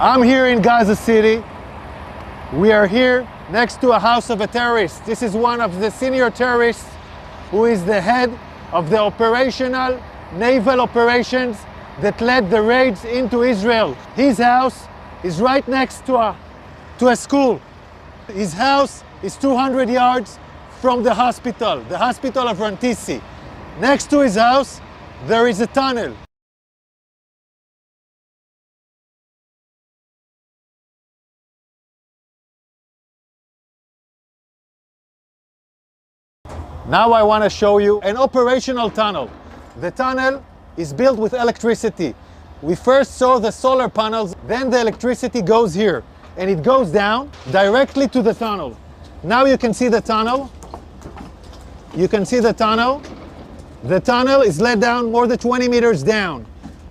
I'm here in Gaza City. We are here next to a house of a terrorist. This is one of the senior terrorists who is the head of the operational naval operations that led the raids into Israel. His house is right next to a school. His house is 200 yards from the hospital of Rantissi. Next to his house, there is a tunnel. Now I want to show you an operational tunnel. The tunnel is built with electricity. We first saw the solar panels, then the electricity goes here, and it goes down directly to the tunnel. Now you can see the tunnel. You can see the tunnel. The tunnel is let down more than 20 meters down.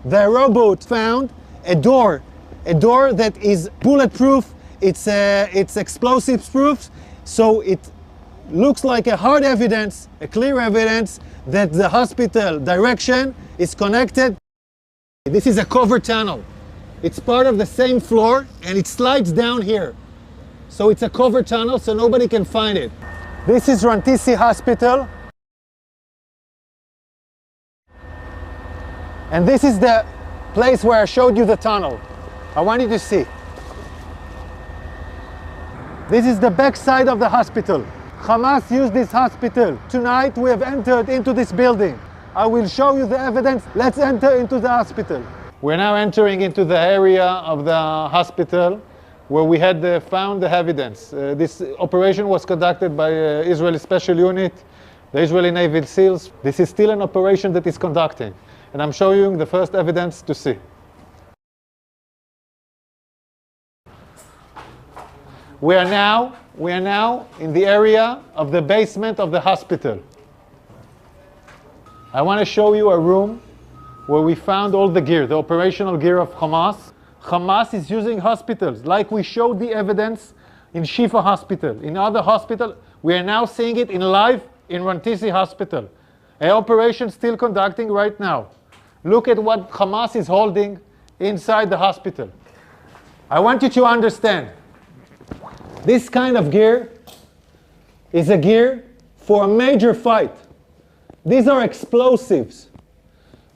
The rowboat found a door that is bulletproof. It's explosives proof, so it looks like a hard evidence, a clear evidence that the hospital direction is connected. This is a covered tunnel. It's part of the same floor and it slides down here. So it's a covered tunnel so nobody can find it. This is Rantissi Hospital. And this is the place where I showed you the tunnel. I want you to see. This is the back side of the hospital. Hamas used this hospital. Tonight we have entered into this building. I will show you the evidence. Let's enter into the hospital. We're now entering into the area of the hospital where we had found the evidence. This operation was conducted by Israeli Special Unit, the Israeli Navy SEALs. This is still an operation that is conducting. And I'm showing you the first evidence to see. We are now in the area of the basement of the hospital. I want to show you a room where we found all the gear, the operational gear of Hamas. Hamas is using hospitals, like we showed the evidence in Shifa Hospital. In other hospitals, we are now seeing it in live in Rantissi Hospital. An operation still conducting right now. Look at what Hamas is holding inside the hospital. I want you to understand. This kind of gear is a gear for a major fight. These are explosives.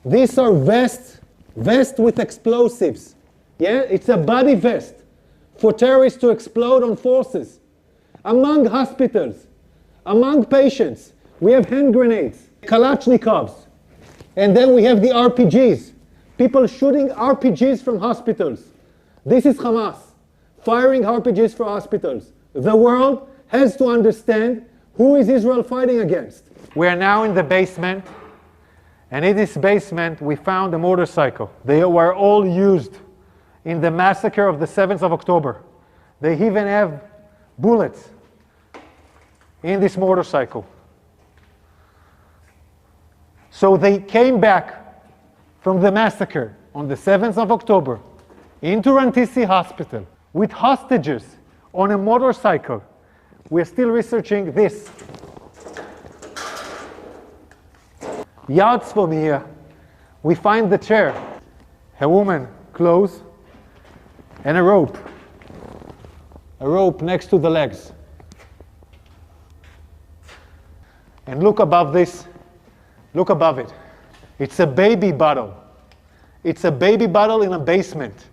These are vests with explosives. Yeah, it's a body vest for terrorists to explode on forces. Among hospitals, among patients, we have hand grenades, Kalashnikovs, and then we have the RPGs. People shooting RPGs from hospitals. This is Hamas. Firing RPGs for hospitals. The world has to understand who is Israel fighting against. We are now in the basement, and in this basement we found a motorcycle. They were all used in the massacre of the 7th of October. They even have bullets in this motorcycle. So they came back from the massacre on the 7th of October into Rantissi Hospital with hostages on a motorcycle. We're still researching this. Yards from here, we find the chair, a woman, clothes, and a rope. A rope next to the legs. And look above this, look above it. It's a baby bottle. It's a baby bottle in a basement.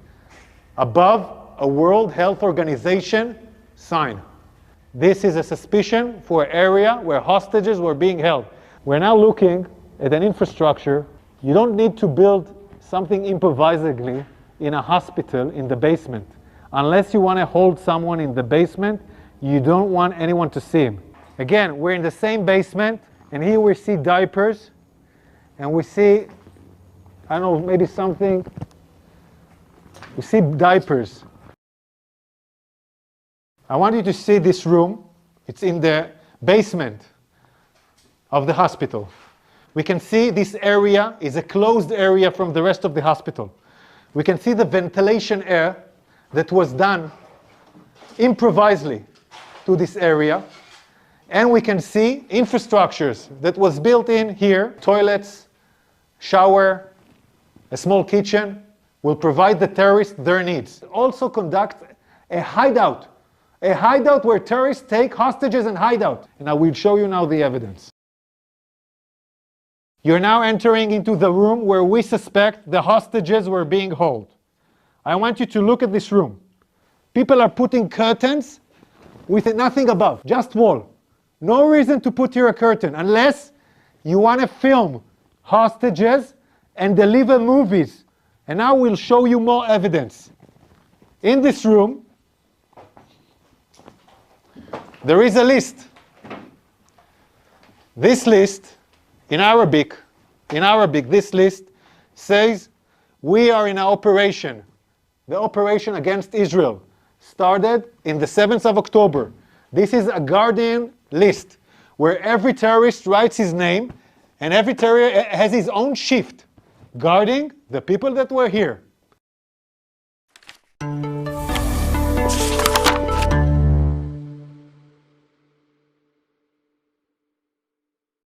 Above a World Health Organization sign. This is a suspicion for an area where hostages were being held. We're now looking at an infrastructure. You don't need to build something improvisedly in a hospital in the basement. Unless you want to hold someone in the basement, you don't want anyone to see him. Again, we're in the same basement, and here we see diapers, and we see, I don't know, maybe something. We see diapers. I want you to see this room. It's in the basement of the hospital. We can see this area is a closed area from the rest of the hospital. We can see the ventilation air that was done improvisedly to this area. And we can see infrastructures that was built in here, toilets, shower, a small kitchen, will provide the terrorists their needs. Also conduct a hideout where terrorists take hostages and hideout. And I will show you now the evidence. You're now entering into the room where we suspect the hostages were being held. I want you to look at this room. People are putting curtains with nothing above, just wall. No reason to put here a curtain unless you want to film hostages and deliver movies. And now we'll show you more evidence. In this room, there is a list. This list, in Arabic, this list says, we are in an operation. The operation against Israel started in the 7th of October. This is a Guardian list where every terrorist writes his name and every terrorist has his own shift guarding the people that were here.